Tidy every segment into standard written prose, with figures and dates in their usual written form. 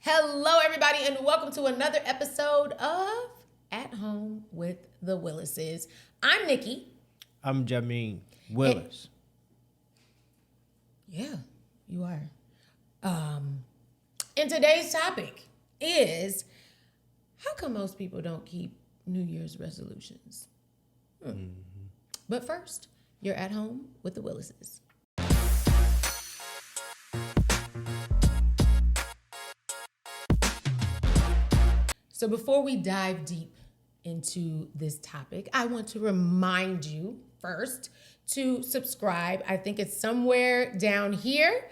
Hello, everybody, and welcome to another episode of At Home with the Willises. I'm Nicci. I'm Jameen Willis. Yeah, you are. And today's topic is, how come most people don't keep New Year's resolutions? But first, you're at home with the Willises. So before we dive deep into this topic, I want to remind you first to subscribe. I think it's somewhere down here.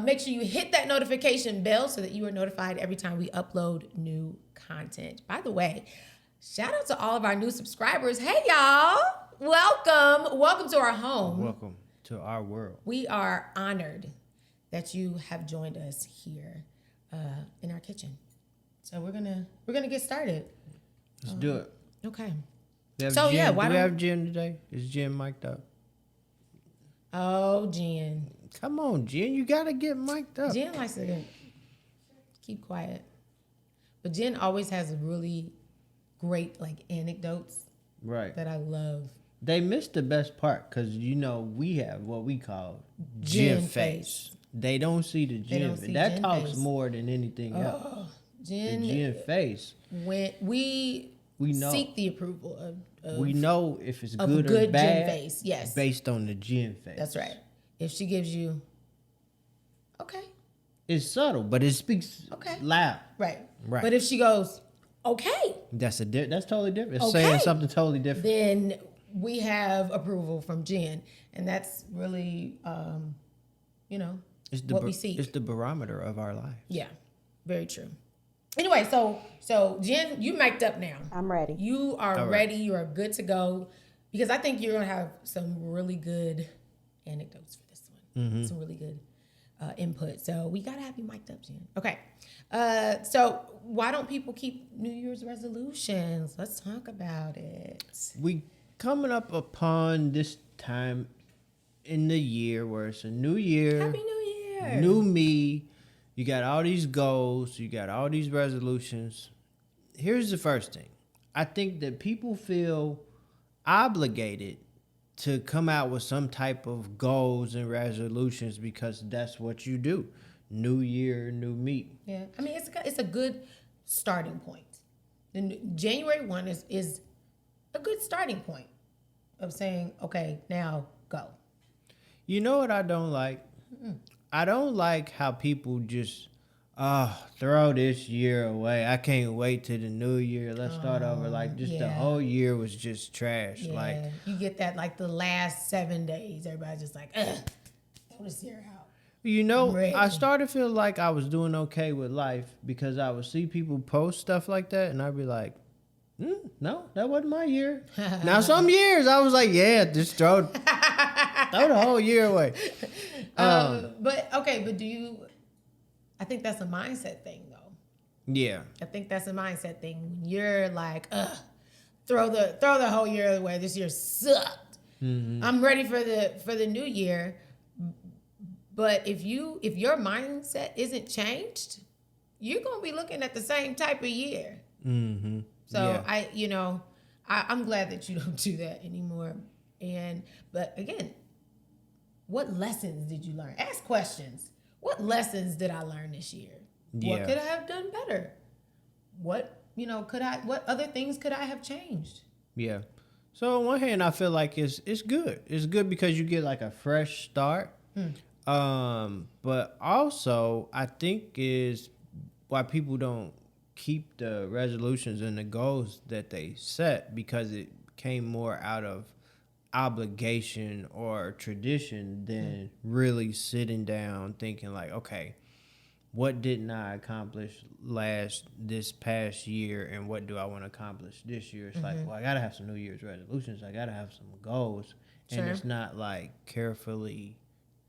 Make sure you hit that notification bell so that you are notified every time we upload new content. By the way, shout out to all of our new subscribers. Hey, y'all. Welcome. Welcome to our home. Welcome to our world. We are honored that you have joined us here in our kitchen. So we're gonna get started. Let's do it. Okay. Do we have Jen today? Is Jen mic'd up? Oh, Jen. Come on, Jen. You gotta get mic'd up. Jen likes to keep quiet. But Jen always has really great anecdotes. Right. That I love. They missed the best part because we have what we call Jen face. They don't see the Jen. That talks more than anything else. Jen, the Jen face. When we know, seek the approval of we know if it's of good a good or bad. Jen face, yes, based on the Jen face. That's right. If she gives you, okay, it's subtle, but it speaks loud. Right. But if she goes, okay, that's totally different. It's saying something totally different. Then we have approval from Jen, and that's really, what we see. It's the barometer of our lives. Yeah, very true. Anyway, so Jen, you mic'd up now. I'm ready. You are ready. You are good to go, because I think you're gonna have some really good anecdotes for this one. Mm-hmm. Some really good input. So we gotta have you mic'd up, Jen. Okay. So why don't people keep New Year's resolutions? Let's talk about it. We coming up upon this time in the year where it's a new year. Happy New Year. New me. You got all these goals. You got all these resolutions. Here's the first thing. I think that people feel obligated to come out with some type of goals and resolutions because that's what you do. New year, new me. Yeah. I mean, it's a good starting point. January 1 is a good starting point of saying, okay, now go. You know what I don't like? I don't like how people just throw this year away. I can't wait till the new year. Let's start over. The whole year was just trash. Yeah. You get that the last 7 days. Everybody's just like, throw this year out. I started to feel like I was doing okay with life because I would see people post stuff like that, and I'd be like, no, that wasn't my year. Now, some years I was like, yeah, just throw the whole year away. But do you? I think that's a mindset thing, though. Yeah, I think that's a mindset thing. You're like, throw the whole year away. This year sucked. Mm-hmm. I'm ready for the new year. But if your mindset isn't changed, you're gonna be looking at the same type of year. Mm-hmm. So yeah. I'm glad that you don't do that anymore. But again, what lessons did you learn? Ask questions. What lessons did I learn this year? Yeah. What could I have done better? What other things could I have changed? Yeah. So on one hand, I feel like it's good. It's good because you get a fresh start. But also I think is why people don't keep the resolutions and the goals that they set, because it came more out of obligation or tradition than really sitting down thinking okay, what didn't I accomplish this past year, and what do I want to accomplish this year? It's I gotta have some New Year's resolutions. I gotta have some goals. Sure. And it's not carefully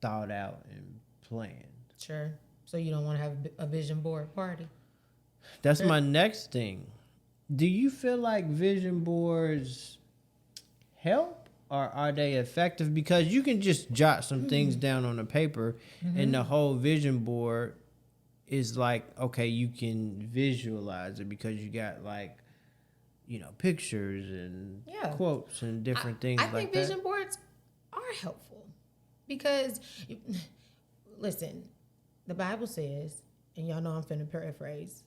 thought out and planned. Sure. So you don't want to have a vision board party? That's my next thing. Do you feel like vision boards help, or are they effective? Because you can just jot some things down on a paper, and the whole vision board is like, okay, you can visualize it because you got like, pictures and quotes and different things I like think that. vision boards are helpful because, listen, the Bible says, and y'all know I'm finna paraphrase,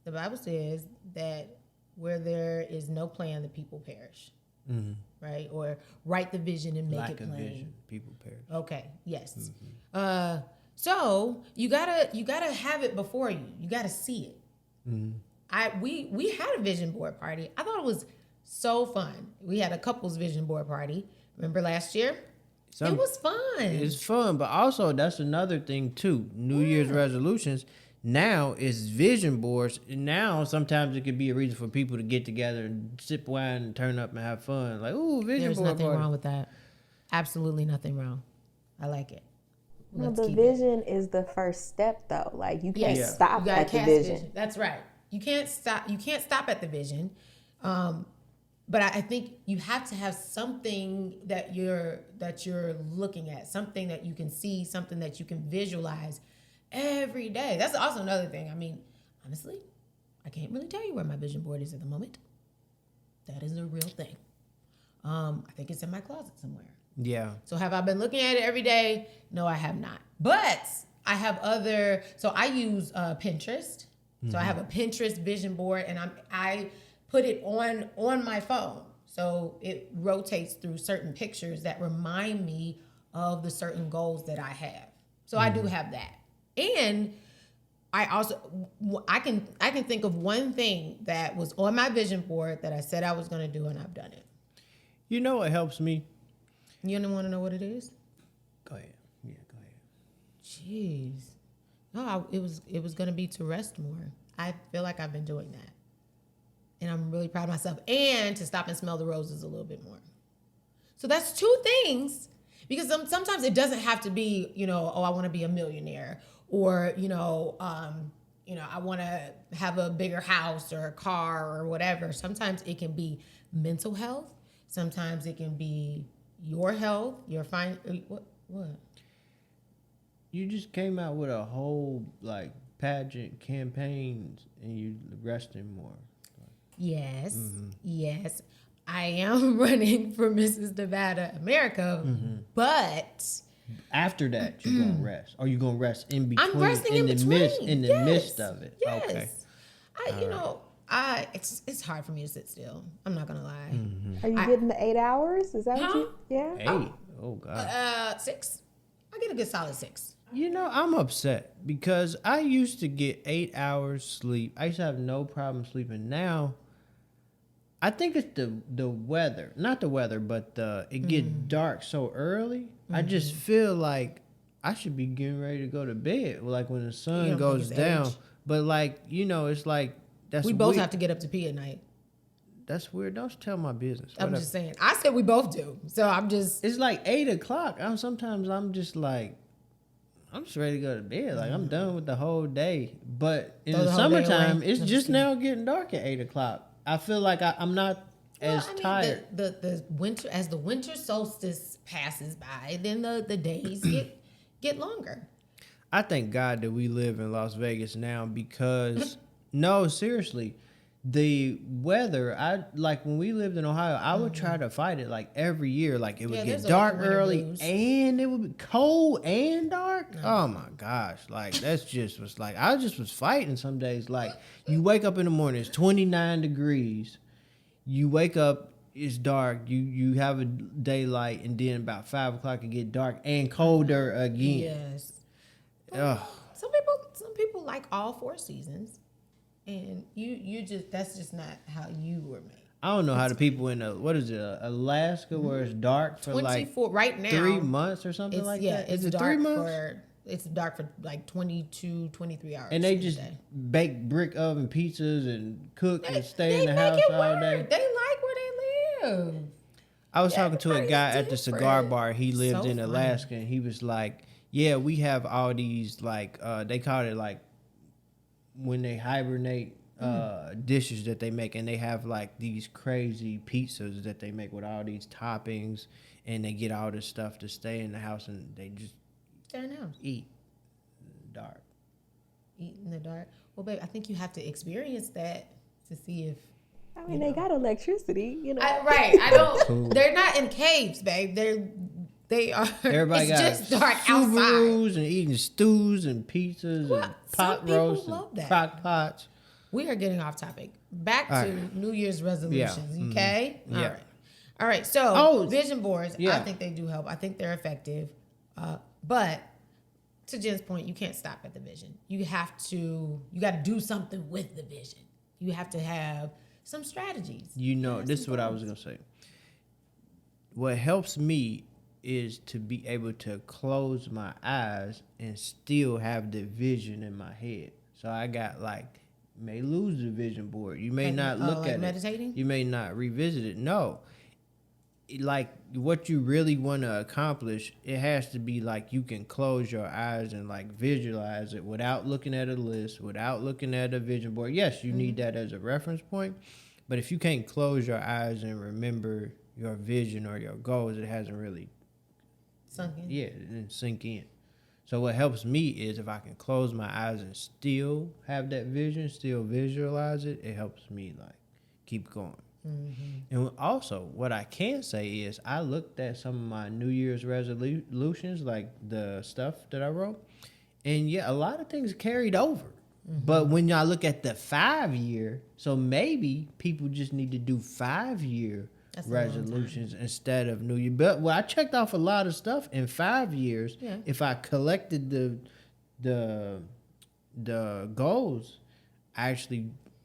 the Bible says that where there is no plan, the people perish. Mm-hmm. Right? Or write the vision and make Lack it plain. of vision, people perish. Okay, yes. Mm-hmm. So you gotta have it before you. You gotta see it. Mm-hmm. We had a vision board party. I thought it was so fun. We had a couples vision board party. Remember last year? It was fun. It's fun, but also that's another thing too. New Year's resolutions. Now is vision boards. And now sometimes it could be a reason for people to get together and sip wine and turn up and have fun. Like, ooh, vision There's board nothing party. wrong with that. Absolutely nothing wrong. I like it. Well, the vision is the first step, though. Like you can't stop at the vision. That's right. You can't stop. You can't stop at the vision. But I think you have to have something that you're looking at, something that you can see, something that you can visualize every day. That's also another thing. I mean, honestly, I can't really tell you where my vision board is at the moment. That is a real thing. I think it's in my closet somewhere. Yeah. So have I been looking at it every day? No, I have not. But I have other. So I use Pinterest. So I have a Pinterest vision board, and I put it on my phone. So it rotates through certain pictures that remind me of the certain goals that I have. So I do have that. And I also I can think of one thing that was on my vision board that I said I was going to do, and I've done it. You know what helps me? You don't want to know what it is? Go ahead. Yeah, go ahead. Jeez. No, it was going to be to rest more. I feel like I've been doing that. And I'm really proud of myself. And to stop and smell the roses a little bit more. So that's two things. Because sometimes it doesn't have to be, I want to be a millionaire. Or, I want to have a bigger house or a car or whatever. Sometimes it can be mental health. Sometimes it can be your health, your what? You just came out with a whole pageant campaigns and you resting more. Yes, yes. I am running for Mrs. Nevada America, but after that you're gonna rest. Or you gonna rest in between? I'm resting in between. In the midst of it. Yes. Okay. It's hard for me to sit still. I'm not gonna lie. Are you getting the 8 hours? Is that what you? Yeah. 8. Oh God. 6. I get a good solid 6. I'm upset because I used to get 8 hours sleep. I used to have no problem sleeping. Now, I think it's the weather. Not the weather, but it gets dark so early. I just feel like I should be getting ready to go to bed. Like when the sun goes down. Age. But it's like that's we both weird. have to get up to pee at night. That's weird. Don't tell my business. I'm just saying. I said we both do. So I'm just. It's like 8 o'clock. Sometimes I'm just like, I'm just ready to go to bed. Like I'm done with the whole day. But in the summertime, it's just now getting dark at 8 o'clock. I feel like I'm not as tired. The winter, as the winter solstice passes by, then the days get longer. I thank God that we live in Las Vegas now because no, seriously, the weather. I like when we lived in Ohio. I would try to fight it every year. Like it would get dark early and it would be cold and dark. Oh my gosh! That's just was I just was fighting some days. You wake up in the morning, it's 29 degrees. You wake up, it's dark. You have a daylight, and then about 5 o'clock it get dark and colder again. Yes. Some people like all 4 seasons. And you just that's just not how you were made. I don't know how the people in Alaska where it's dark for 24 right now 3 months or something like that. Yeah, Is it 3 months? It's dark for 22, 23 hours. And they just bake brick oven pizzas and cook and stay in the house all day. They like where they live. I was talking to a guy at the cigar bar. He lived So in Alaska, and he was like, "Yeah, we have all these they call it when they hibernate dishes that they make, and they have these crazy pizzas that they make with all these toppings, and they get all this stuff to stay in the house, and they just Stay in the house. eat dark." eat in the dark. Well, babe, I think you have to experience that to see if. I mean, they got electricity, you know. Right. I don't. They're not in caves, babe. They are. Everybody got just dark Subarus outside and eating stews and pizzas and pot roasts and crock pots. We are getting off topic. Back to New Year's resolutions. Yeah. Okay. Yeah. All right. So vision boards. I think they do help. I think they're effective. But to Jen's point, you can't stop at the vision. You got to do something with the vision. You have to have some strategies. This is what I was going to say. What helps me is to be able to close my eyes and still have the vision in my head. So I got may lose the vision board. You may not look at meditating? it. You may not revisit it. No. What you really want to accomplish, it has to be you can close your eyes and visualize it without looking at a list, without looking at a vision board. Yes, you need that as a reference point, but if you can't close your eyes and remember your vision or your goals, it hasn't really sunk in. Yeah, it didn't sink in. So what helps me is if I can close my eyes and still have that vision, still visualize it, it helps me keep going. Mm-hmm. And also, what I can say is I looked at some of my New Year's resolutions, the stuff that I wrote, and a lot of things carried over. Mm-hmm. But when I look at the 5-year, so maybe people just need to do 5-year resolutions instead of New Year. But I checked off a lot of stuff in 5 years. Yeah. If I collected the goals,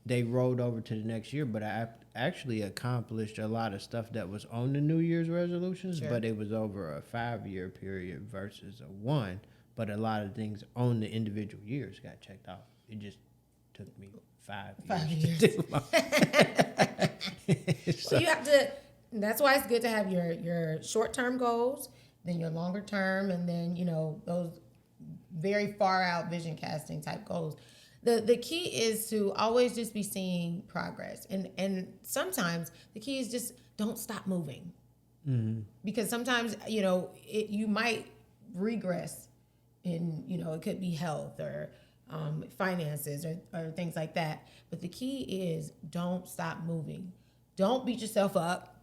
they rolled over to the next year, but I actually accomplished a lot of stuff that was on the New Year's resolutions, but it was over a 5-year period versus a 1. But a lot of things on the individual years got checked off. It just took me 5 years. To do so you have to. That's why it's good to have your short-term goals, then your longer term, and then those very far out vision casting type goals. The key is to always just be seeing progress. And sometimes the key is just don't stop moving. Mm-hmm. Because sometimes, you might regress in, it could be health or finances or things like that. But the key is don't stop moving. Don't beat yourself up,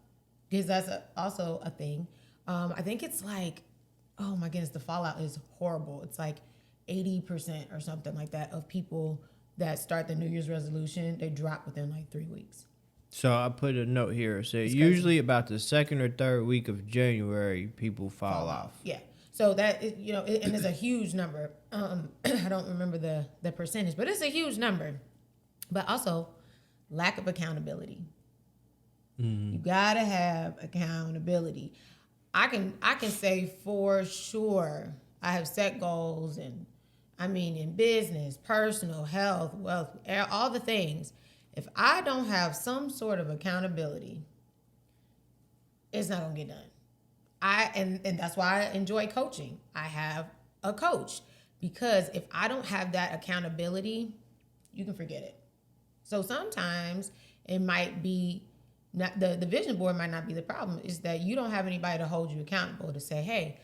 because that's also a thing. I think it's oh my goodness, the fallout is horrible. It's 80% or something like that of people that start the New Year's resolution, they drop within 3 weeks. So I put a note here. It said usually about the 2nd or 3rd week of January, people fall off. Yeah. So that is, and it's a huge number. I don't remember the percentage, but it's a huge number. But also lack of accountability. Mm-hmm. You gotta have accountability. I can say for sure I have set goals, and in business, personal, health, wealth, all the things. If I don't have some sort of accountability, it's not gonna get done. And that's why I enjoy coaching. I have a coach, because if I don't have that accountability, you can forget it. So sometimes it might be not the vision board might not be the problem. Is that you don't have anybody to hold you accountable to say, hey,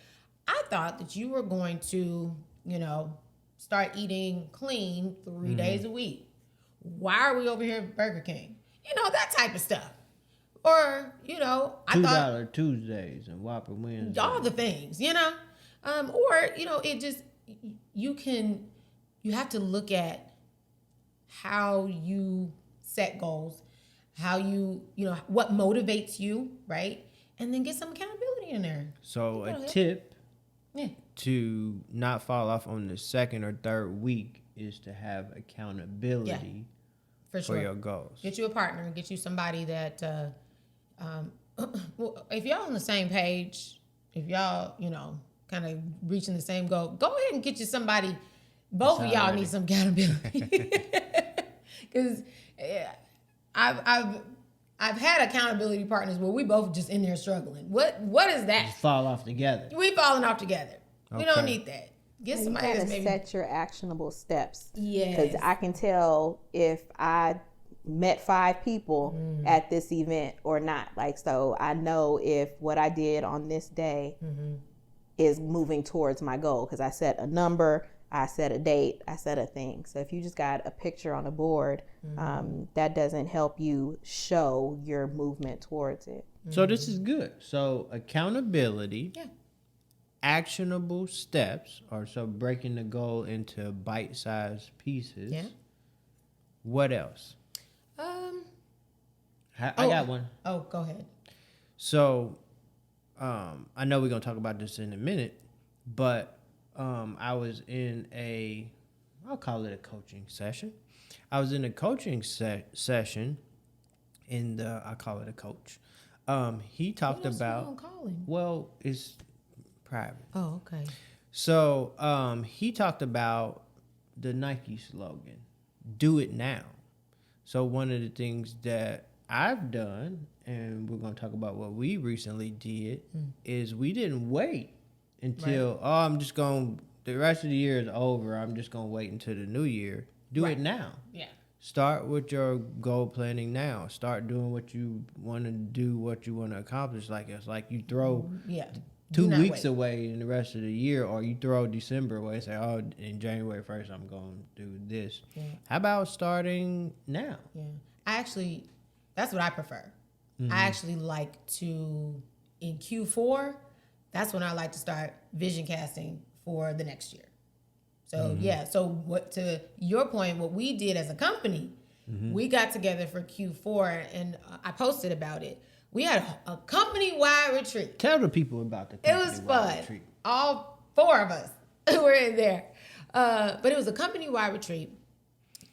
I thought that you were going to, start eating clean 3 days a week. Why are we over here at Burger King? That type of stuff. Or, I thought $2 Tuesdays and Whopper Wednesdays. All the things, or, it just, you have to look at how you set goals, how what motivates you, right? And then get some accountability in there. So a tip to not fall off on the 2nd or 3rd week is to have accountability for your goals. Get you a partner, get you somebody that, well, if y'all on the same page, if y'all, kind of reaching the same goal, go ahead and get you somebody. Both of y'all need some accountability. Because I've had accountability partners where we both just in there struggling. What is that? Just fall off together. We falling off together. Okay. We don't need that. Get somebody you that's maybe set your actionable steps. Yes. Because I can tell if I met 5 people at this event or not. So I know if what I did on this day is moving towards my goal, because I set a number. I set a date, I set a thing. So if you just got a picture on a board, that doesn't help you show your movement towards it. So this is good. So accountability, Yeah. actionable steps, or so breaking the goal into bite-sized pieces. Yeah. What else? I got one. Oh, go ahead. So, I know we're gonna talk about this in a minute, but I was in I'll call it a coaching session. I was in a coaching session, and I call it a coach. He talked What else you about. gonna call him? Well, it's private. Oh, okay. So, he talked about the Nike slogan, "Do it now." So one of the things that I've done, and we're going to talk about what we recently did, is we didn't wait until, the rest of the year is over. I'm just going to wait until the new year. Do it now. Yeah. Start with your goal planning now. Start doing what you want to do, what you want to accomplish. Like it's like you throw Yeah. 2 Do not weeks wait. away in the rest of the year, or you throw December away and say, oh, in January 1st, I'm going to do this. Yeah. How about starting now? Yeah. That's what I prefer. I actually like to, in Q4, that's when I like to start vision casting for the next year. So, so what, to your point, what we did as a company, we got together for Q4 and I posted about it. We had a company-wide retreat. Tell the people about the It was fun. retreat. All 4 of us were in there. But it was a company-wide retreat.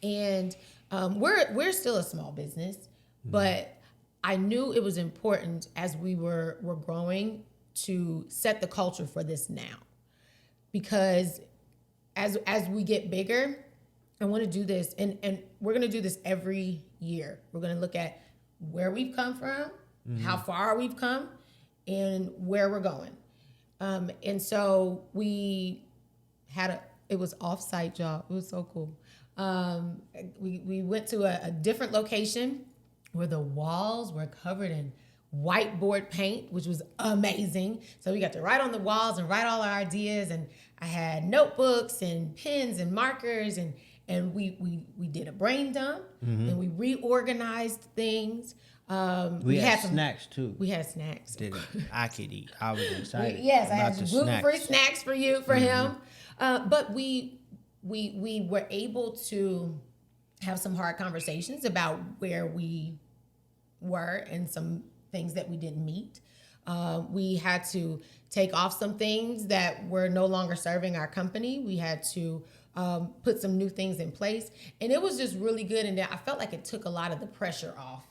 And we're still a small business, but I knew it was important as we were growing to set the culture for this now. Because as we get bigger, I want to do this, and we're going to do this every year. We're going to look at where we've come from, how far we've come, and where we're going. And so we had it was off-site job. It was so cool. We went to a different location where the walls were covered in whiteboard paint, which was amazing. So we got to write on the walls and write all our ideas. And I had notebooks and pens and markers, and we did a brain dump, and we reorganized things. We had snacks too. We had snacks. I could eat. I was excited. Yes, I about had the gluten-free snacks for him. But we were able to have some hard conversations about where we were and some things that we didn't meet. We had to take off some things that were no longer serving our company. We had to put some new things in place. And it was just really good. And I felt like it took a lot of the pressure off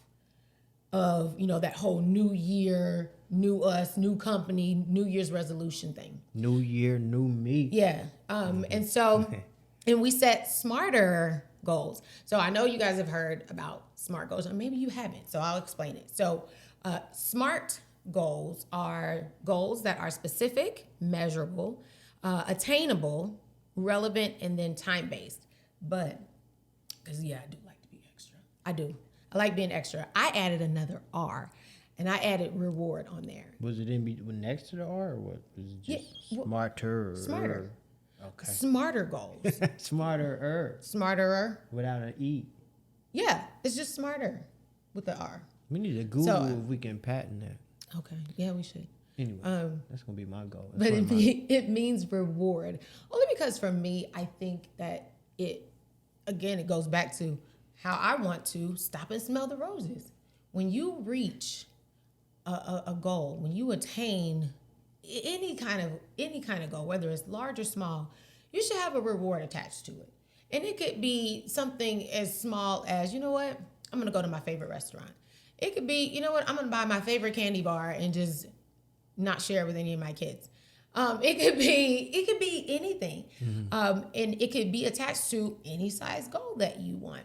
of, that whole new year, new us, new company, New Year's resolution thing. New year, new me. Yeah. And so, and we set smarter goals. So I know you guys have heard about SMART goals, or maybe you haven't. So I'll explain it. So SMART goals are goals that are specific, measurable, attainable, relevant, and then time-based. But, because, I do like to be extra. I do. I like being extra. I added another R, and I added reward on there. Was it next to the R, or what? Was it just smarter? Smarter. Okay. Smarter goals. Smarter. Smarterer. Without an E. Yeah, it's just smarter with the R. We need to Google if we can patent that. Okay. Yeah, we should. Anyway, that's going to be my goal. But it means reward. Only because for me, I think that it goes back to how I want to stop and smell the roses. When you reach a goal, when you attain any kind of goal, whether it's large or small, you should have a reward attached to it. And it could be something as small as, you know what, I'm going to go to my favorite restaurant. It could be, you know what, I'm going to buy my favorite candy bar and just not share it with any of my kids. It could be anything. And it could be attached to any size goal that you want.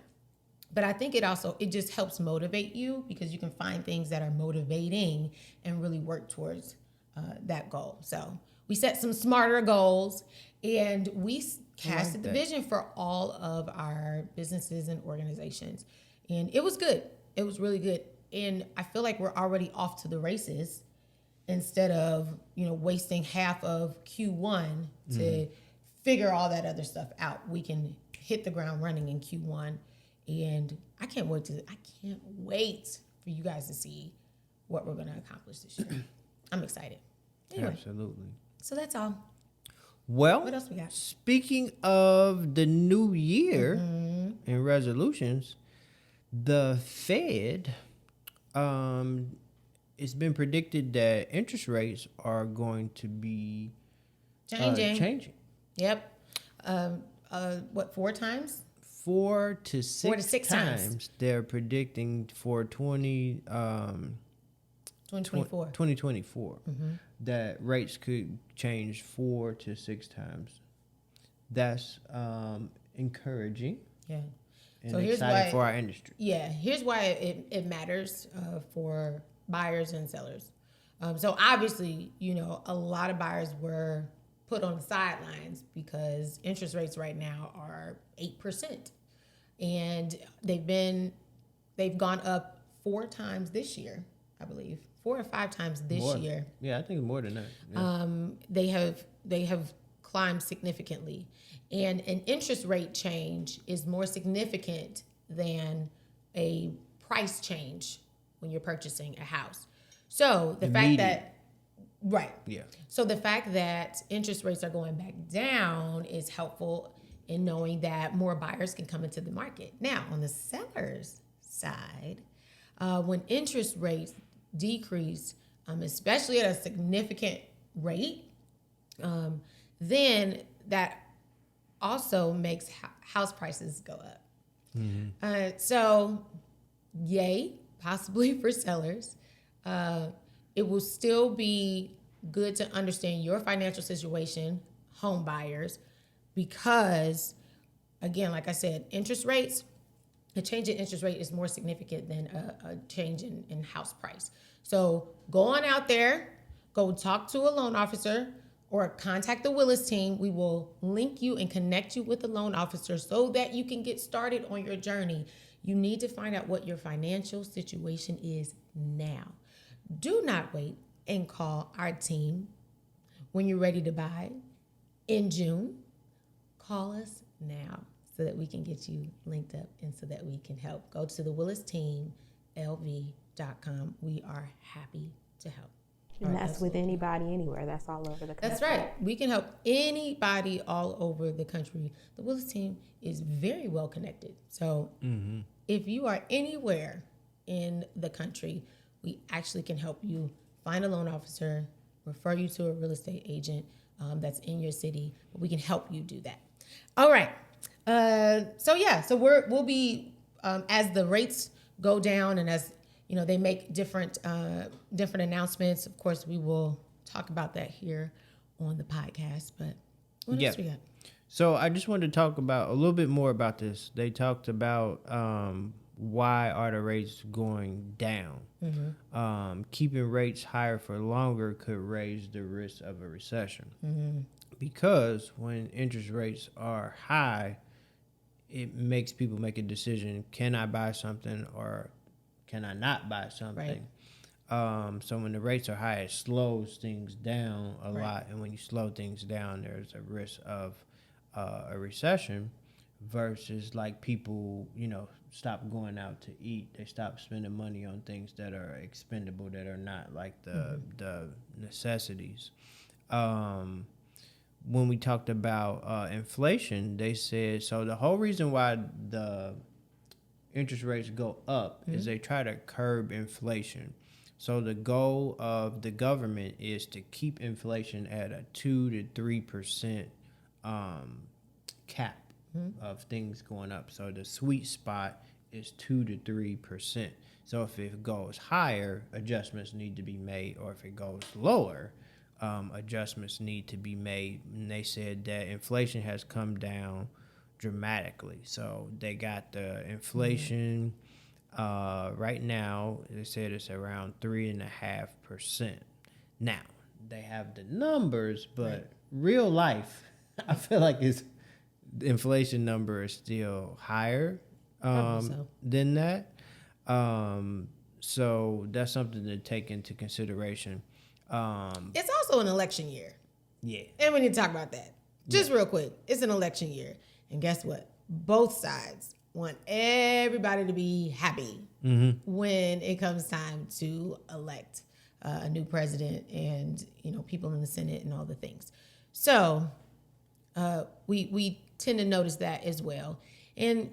But I think it just helps motivate you, because you can find things that are motivating and really work towards that goal. So we set some smarter goals, and we casted the vision for all of our businesses and organizations. And it was good. It was really good. And I feel like we're already off to the races, instead of, wasting half of Q1 to figure all that other stuff out, we can hit the ground running in Q1. And I can't wait for you guys to see what we're going to accomplish this year. I'm excited. Anyway, Absolutely. so that's all. Well, What else we got? speaking of the new year and resolutions, the Fed, it's been predicted that interest rates are going to be changing. Yep. What, 4 times? 4 to 6 4 to 6 times. They're predicting for 2024. 2024 that rates could change 4 to 6 times. That's encouraging. Yeah. And So here's exciting why, for our industry. Yeah, here's why it matters for buyers and sellers. So obviously, a lot of buyers were put on the sidelines because interest rates right now are 8%. And they've gone up 4 times this year, I believe. 4 or 5 times this year. Yeah, I think more than that. Yeah. They have climbed significantly. And an interest rate change is more significant than a price change when you're purchasing a house. So the fact that, right. Yeah. So the fact that interest rates are going back down is helpful in knowing that more buyers can come into the market. Now, on the seller's side, when interest rates decrease, especially at a significant rate, then that also makes house prices go up. So, yay, possibly for sellers. It will still be good to understand your financial situation, home buyers, because, again, like I said, interest rates, a change in interest rate is more significant than a change in house price. So go on out there, go talk to a loan officer or contact the Willis team. We will link you and connect you with a loan officer so that you can get started on your journey. You need to find out what your financial situation is now. Do not wait and call our team when you're ready to buy in June. Call us now so that we can get you linked up and so that we can help. Go to the Willis team, lv.com. We are happy to help. And that's with anybody, anywhere. That's all over the country. That's right. We can help anybody all over the country. The Willis team is very well connected. So if you are anywhere in the country, we actually can help you find a loan officer, refer you to a real estate agent that's in your city. But we can help you do that. All right. So we'll be as the rates go down and as they make different announcements. Of course, we will talk about that here on the podcast. But what else we got? So I just wanted to talk about a little bit more about this. They talked about why are the rates going down. Keeping rates higher for longer could raise the risk of a recession. Because when interest rates are high, it makes people make a decision: can I buy something or can I not buy something? Right. So when the rates are high, it slows things down a lot. And when you slow things down, there's a risk of a recession versus like people, stop going out to eat. They stop spending money on things that are expendable, that are not like the necessities. When we talked about inflation, they said, so the whole reason why the interest rates go up is they try to curb inflation. So the goal of the government is to keep inflation at a 2 to 3% cap of things going up. So the sweet spot is 2 to 3%. So if it goes higher, adjustments need to be made, or if it goes lower, adjustments need to be made. And they said that inflation has come down dramatically. So they got the inflation right now. They said it's around 3.5%. Now they have the numbers, but real life, I feel like the inflation number is still higher than that. So that's something to take into consideration. It's also an election year. Yeah. And we need to talk about that. Just real quick, it's an election year. And guess what? Both sides want everybody to be happy when it comes time to elect a new president and, people in the Senate and all the things. So we tend to notice that as well. And,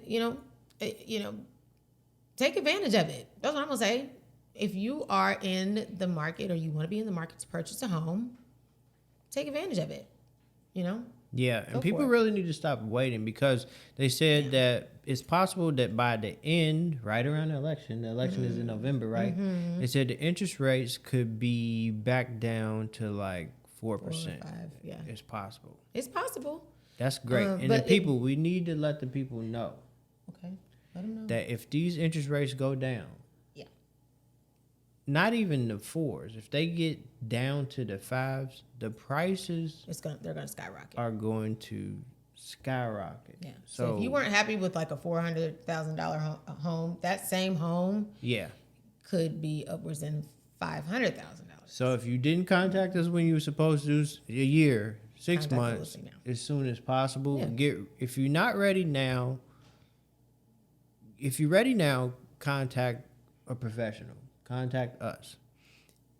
take advantage of it. That's what I'm going to say. If you are in the market or you want to be in the market to purchase a home, take advantage of it, Yeah, and people really need to stop waiting because they said that it's possible that by the end, right around the election is in November, right? They said the interest rates could be back down to like 4%. 4 or 5, yeah. It's possible. It's possible. That's great. And we need to let the people know. Okay, let them know. That if these interest rates go down, not even the 4s, if they get down to the 5s, the prices they're going to skyrocket. Are going to skyrocket. Yeah. So if you weren't happy with like a $400,000 home, that same home could be upwards in $500,000. So if you didn't contact us when you were supposed to, a year, 6 months, as soon as possible. Yeah. If you're not ready now, contact a professional. Contact us.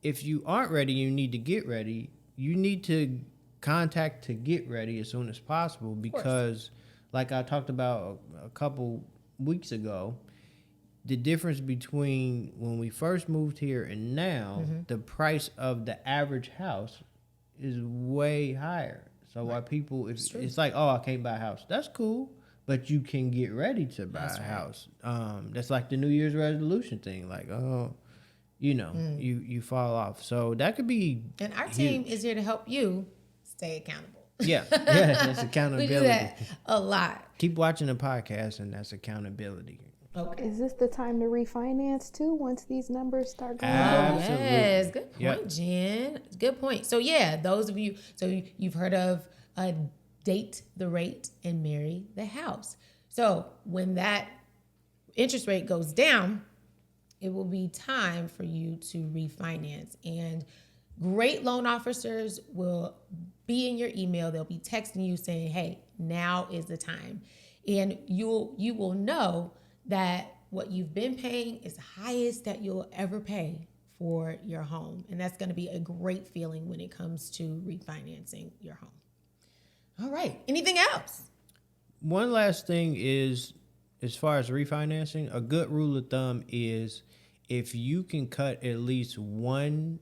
If you aren't ready, you need to get ready. You need to contact to get ready as soon as possible because, like I talked about a couple weeks ago, the difference between when we first moved here and now, the price of the average house is way higher. So why people, it's like, oh, I can't buy a house. That's cool. But you can get ready to buy a house. That's like the New Year's resolution thing. Like, you fall off. So that could be. And our team is here to help you stay accountable. Yeah, that's accountability. We do that a lot. Keep watching the podcast, and that's accountability. Okay. Is this the time to refinance too once these numbers start going up? Yes, good point, Jen. Good point. So those of you, you've heard of date the rate and marry the house. So when that interest rate goes down, it will be time for you to refinance. And great loan officers will be in your email. They'll be texting you saying, hey, now is the time. And you will know that what you've been paying is the highest that you'll ever pay for your home. And that's going to be a great feeling when it comes to refinancing your home. All right. Anything else? One last thing is, as far as refinancing, a good rule of thumb is if you can cut at least 1%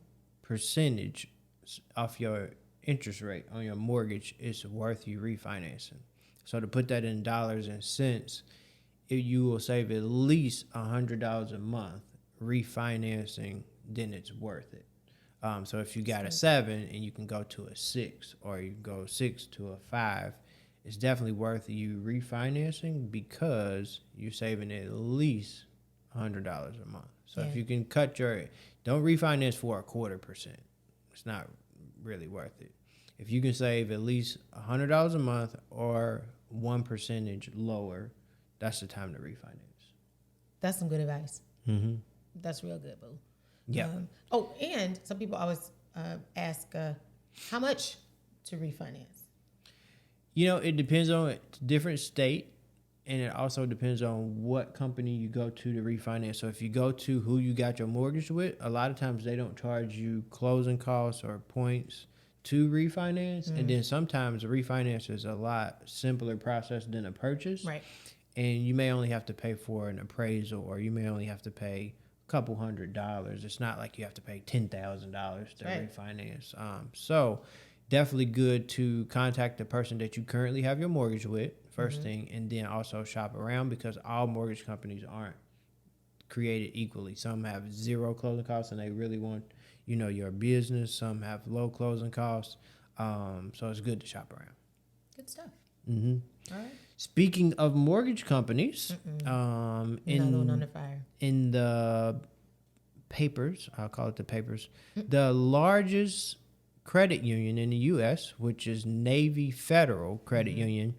off your interest rate on your mortgage, it's worth you refinancing. So to put that in dollars and cents, you will save at least $100 a month refinancing, then it's worth it. So if you got a 7 and you can go to a 6, or you go 6 to a 5, it's definitely worth you refinancing because you're saving at least $100 a month. So if you can don't refinance for 0.25%. It's not really worth it. If you can save at least $100 a month or 1% lower, that's the time to refinance. That's some good advice. That's real good, boo. Yeah. And some people always ask how much to refinance. It depends on different state, and it also depends on what company you go to refinance. So if you go to who you got your mortgage with, a lot of times they don't charge you closing costs or points to refinance. And then sometimes a refinance is a lot simpler process than a purchase. Right. And you may only have to pay for an appraisal, or you may only have to pay couple $100. It's not like you have to pay $10,000 to refinance. So definitely good to contact the person that you currently have your mortgage with, first thing, and then also shop around because all mortgage companies aren't created equally. Some have zero closing costs and they really want, your business. Some have low closing costs. So it's good to shop around. Good stuff. All right. Speaking of mortgage companies, another one under fire. In the papers, I'll call it the papers, the largest credit union in the U.S., which is Navy Federal Credit Union,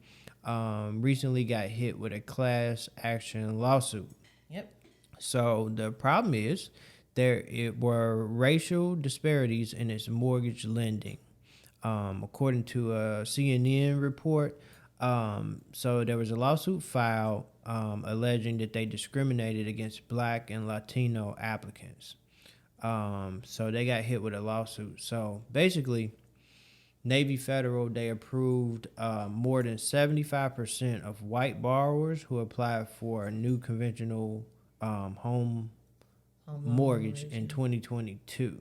recently got hit with a class action lawsuit. Yep. So the problem is there were racial disparities in its mortgage lending. according to a CNN report. So there was a lawsuit filed alleging that they discriminated against Black and Latino applicants. So they got hit with a lawsuit. So basically, Navy Federal, they approved more than 75% of white borrowers who applied for a new conventional home mortgage in 2022.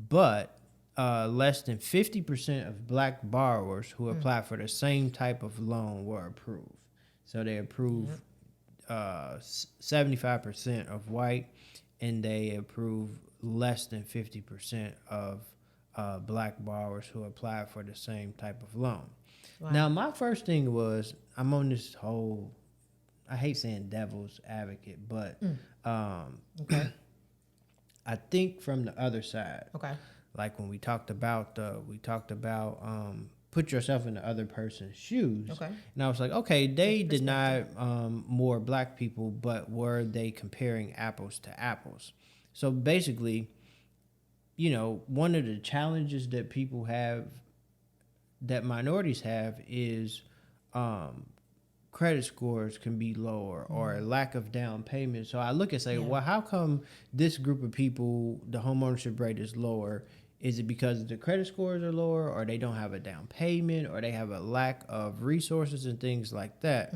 But less than 50% of Black borrowers who applied for the same type of loan were approved. So they approved 75% of white, and they approved less than 50% of Black borrowers who applied for the same type of loan. Wow. Now, my first thing was, I'm on this whole, I hate saying devil's advocate, but okay. I think from the other side, okay, like when we talked about put yourself in the other person's shoes. Okay. And I was like, okay, they denied more Black people, but were they comparing apples to apples? So basically, you know, one of the challenges that people have, that minorities have, is credit scores can be lower or a lack of down payment. So I look and say, well, how come this group of people, the homeownership rate is lower? Is it because the credit scores are lower, or they don't have a down payment, or they have a lack of resources and things like that?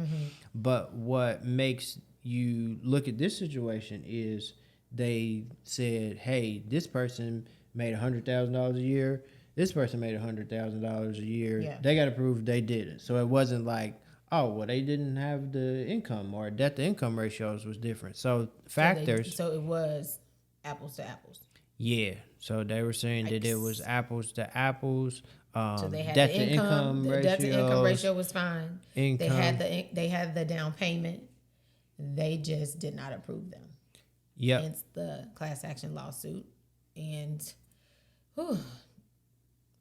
But what makes you look at this situation is they said, hey, this person made $100,000 a year. This person made $100,000 a year. Yeah. They got to prove they did it. So it wasn't like, oh, well, they didn't have the income, or debt to income ratios was different. So factors. So it was apples to apples. Yeah. So they were saying that it was apples to apples. So they had debt the to income the ratios, debt to income ratio was fine. Income. They had the down payment. They just did not approve them. Yep. Hence the class action lawsuit. And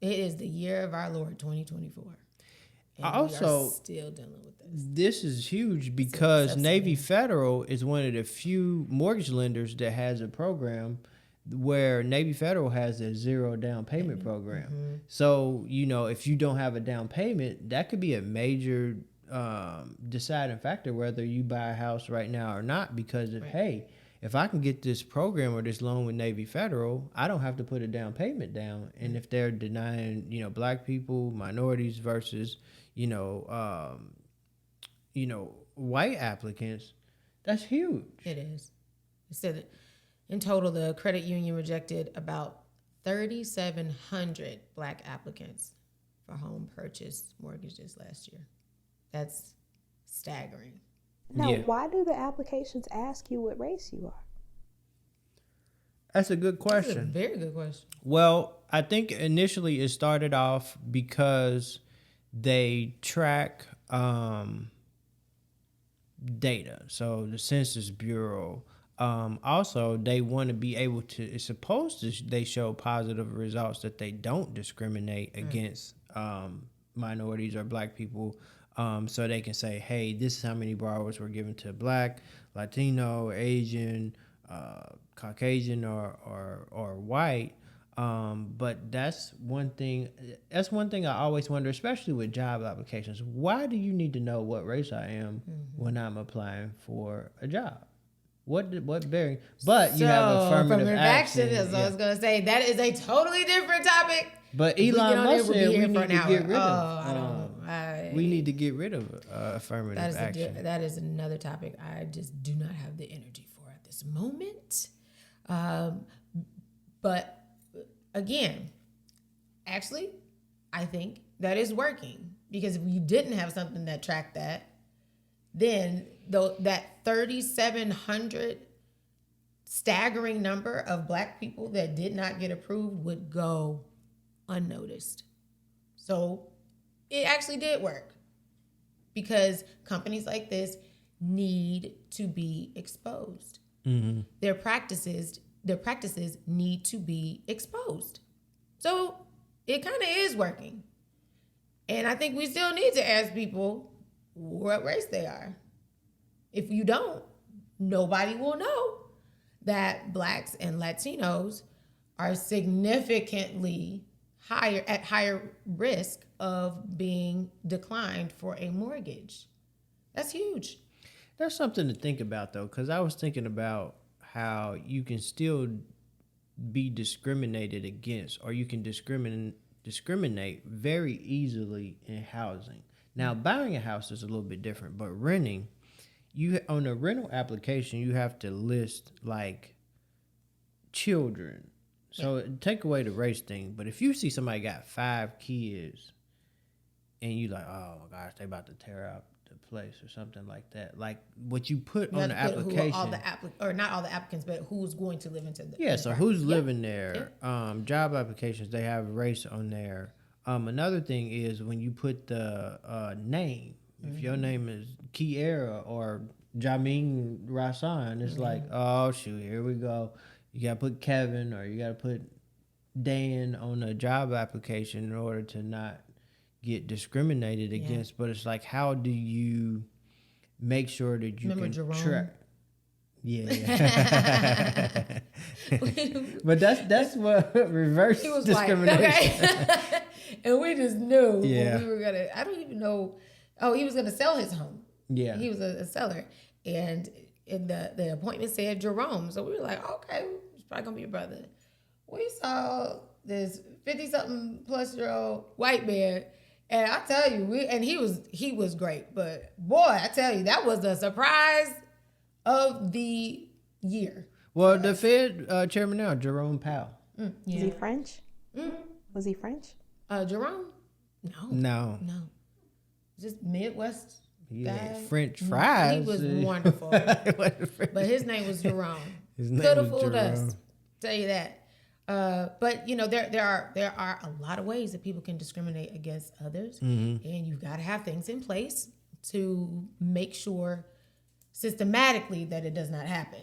it is the year of our Lord 2024. And also, we are still dealing with this. This is huge because Navy Federal is one of the few mortgage lenders that has a program where Navy Federal has a zero down payment program. So, you know, if you don't have a down payment, that could be a major deciding factor whether you buy a house right now or not, because if I can get this program or this loan with Navy Federal, I don't have to put a down payment down. And if they're denying, you know, Black people, minorities versus, white applicants, that's huge. It is. It said that in total, the credit union rejected about 3,700 Black applicants for home purchase mortgages last year. That's staggering. Now, why do the applications ask you what race you are? That's a good question. That's a very good question. Well, I think initially it started off because they track data. So the Census Bureau. Also, they want to be able to, it's supposed to, they show positive results that they don't discriminate against minorities or Black people. So they can say, hey, this is how many borrowers were given to Black, Latino, Asian, Caucasian, or white. But that's one thing I always wonder, especially with job applications. Why do you need to know what race I am when I'm applying for a job? What bearing? But you have affirmative action. As I was going to say, that is a totally different topic. But Elon Musk said we need to get rid of. We need to get rid of affirmative action. That is another topic I just do not have the energy for at this moment. But again, actually, I think that is working, because if you didn't have something that tracked that, then that 3,700 staggering number of Black people that did not get approved would go unnoticed. So it actually did work, because companies like this need to be exposed. Mm-hmm. Their practices need to be exposed. So it kind of is working. And I think we still need to ask people what race they are. If you don't, nobody will know that Blacks and Latinos are significantly higher risk of being declined for a mortgage. That's huge. There's something to think about, though, because I was thinking about how you can still be discriminated against, or you can discriminate very easily in housing. Now, buying a house is a little bit different, but renting, on a rental application, you have to list like children. So take away the race thing, but if you see somebody got 5 kids, and you like, oh my gosh, they about to tear up the place or something like that. Like what you put on the application. Or not all the applicants, but who's going to live into the so who's living there? Job applications, they have race on there. Another thing is when you put the name. If your name is Kiera or Jamin Rasan, it's like, oh shoot, here we go. You gotta put Kevin or you gotta put Dan on a job application in order to not get discriminated against. But it's like, how do you make sure that you can track? Yeah. But that's what reverse discrimination. Like, okay. And we just knew we were gonna. I don't even know. Oh, he was gonna sell his home. Yeah, he was a seller, and the appointment said Jerome. So we were like, okay, it's probably gonna be your brother. We saw this 50-something plus year old white man. And I tell you, he was great, but boy, I tell you, that was the surprise of the year. Well, the Fed chairman now, Jerome Powell. Is he French? Was he French? Jerome? No. Just Midwest guy. French fries. He was wonderful. But his name was Jerome. Could have fooled us. Tell you that. But there are a lot of ways that people can discriminate against others, and you've got to have things in place to make sure systematically that it does not happen.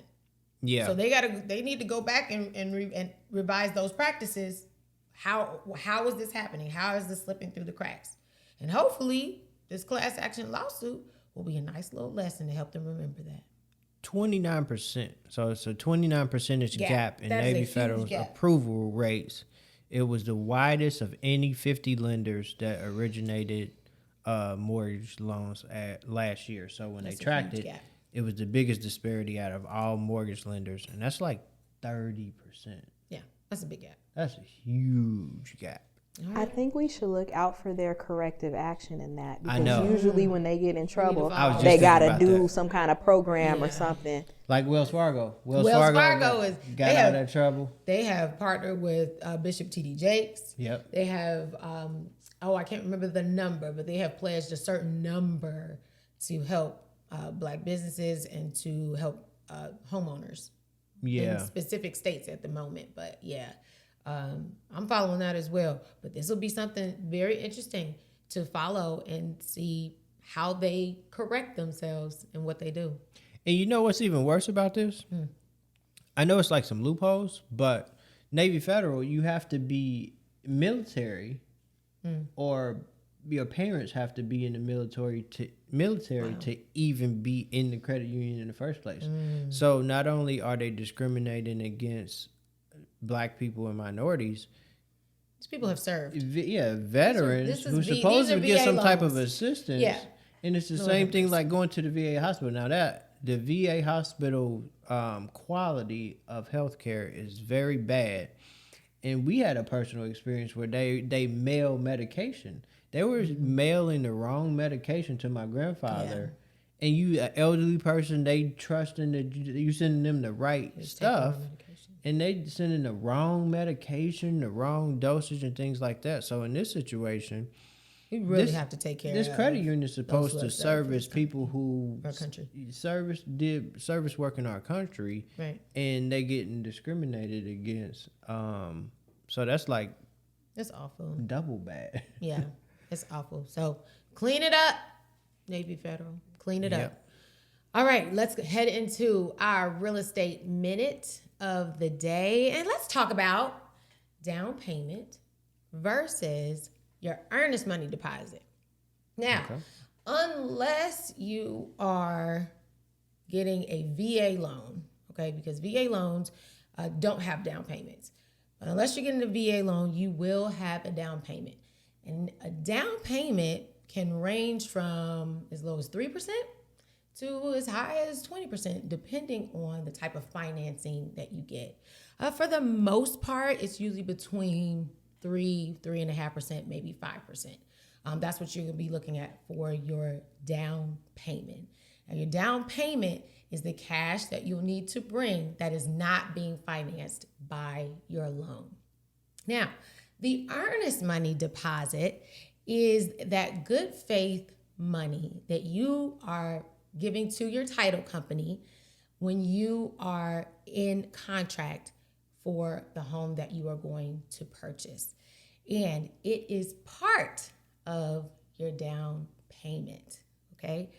Yeah. So they need to go back and revise those practices. How is this happening? How is this slipping through the cracks? And hopefully this class action lawsuit will be a nice little lesson to help them remember that. 29%. So it's a 29% gap in Navy Federal's approval rates. It was the widest of any 50 lenders that originated mortgage loans last year. So when they tracked it, it was the biggest disparity out of all mortgage lenders. And that's like 30%. Yeah, that's a big gap. That's a huge gap. Right. I think we should look out for their corrective action in that, because usually when they get in trouble, they got to do some kind of program or something. Like Wells Fargo. Wells Fargo got out of trouble. They have partnered with Bishop T.D. Jakes. Yep. They have, I can't remember the number, but they have pledged a certain number to help Black businesses and to help homeowners in specific states at the moment. But I'm following that as well. But this will be something very interesting to follow and see how they correct themselves and what they do. And you know what's even worse about this? I know it's like some loopholes, but Navy Federal, you have to be military or your parents have to be in the military to even be in the credit union in the first place. So not only are they discriminating against Black people and minorities, these people have served. Veterans who supposedly get some type of assistance. Yeah. And it's the same thing like going to the VA hospital. Now that the VA hospital quality of healthcare is very bad. And we had a personal experience where they mail medication. They were mailing the wrong medication to my grandfather. And you, an elderly person, they trusting that you sending them the right stuff. And they sending the wrong medication, the wrong dosage, and things like that. So in this situation, we really have to take care of this credit union is supposed to service people who did service work in our country, right? And they getting discriminated against. So that's awful. Double bad. Yeah, it's awful. So clean it up, Navy Federal. Clean it up. All right, let's head into our real estate minute of the day, and let's talk about down payment versus your earnest money deposit. Now, unless you are getting a VA loan, okay, because VA loans don't have down payments. But unless you're getting a VA loan, you will have a down payment. And a down payment can range from as low as 3% to as high as 20%, depending on the type of financing that you get. For the most part, it's usually between 3.5%, maybe 5%. That's what you're gonna be looking at for your down payment. Now, your down payment is the cash that you'll need to bring that is not being financed by your loan. Now, the earnest money deposit is that good faith money that you are giving to your title company when you are in contract for the home that you are going to purchase. And it is part of your down payment, okay?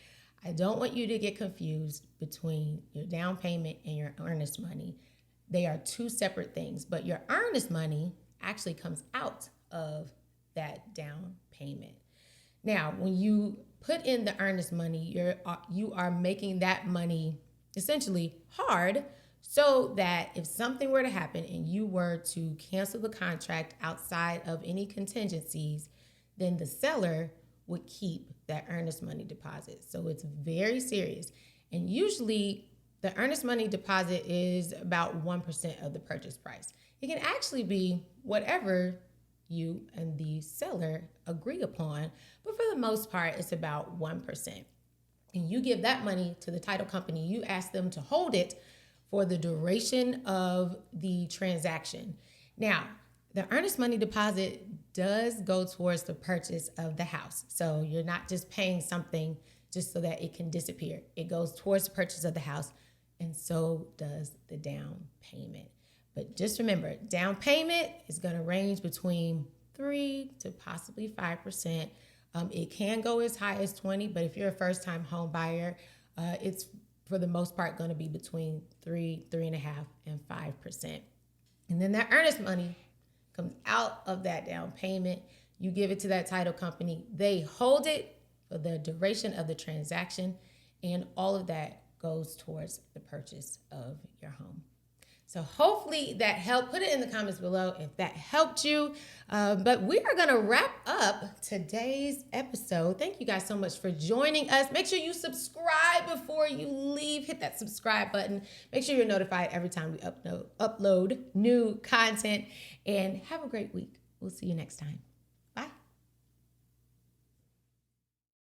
I don't want you to get confused between your down payment and your earnest money. They are two separate things, but your earnest money actually comes out of that down payment. Now, when you put in the earnest money, you are making that money essentially hard so that if something were to happen and you were to cancel the contract outside of any contingencies, then the seller would keep that earnest money deposit. So it's very serious. And usually the earnest money deposit is about 1% of the purchase price. It can actually be whatever you and the seller agree upon, but for the most part, it's about 1%. And you give that money to the title company. You ask them to hold it for the duration of the transaction. Now, the earnest money deposit does go towards the purchase of the house. So you're not just paying something just so that it can disappear. It goes towards the purchase of the house, and so does the down payment. But just remember, down payment is going to range between 3 to possibly 5%. It can go as high as 20, but if you're a first-time home buyer, it's for the most part going to be between 3.5%, and 5%. And then that earnest money comes out of that down payment. You give it to that title company. They hold it for the duration of the transaction, and all of that goes towards the purchase of your home. So hopefully that helped. Put it in the comments below if that helped you. But we are going to wrap up today's episode. Thank you guys so much for joining us. Make sure you subscribe before you leave. Hit that subscribe button. Make sure you're notified every time we upload new content. And have a great week. We'll see you next time.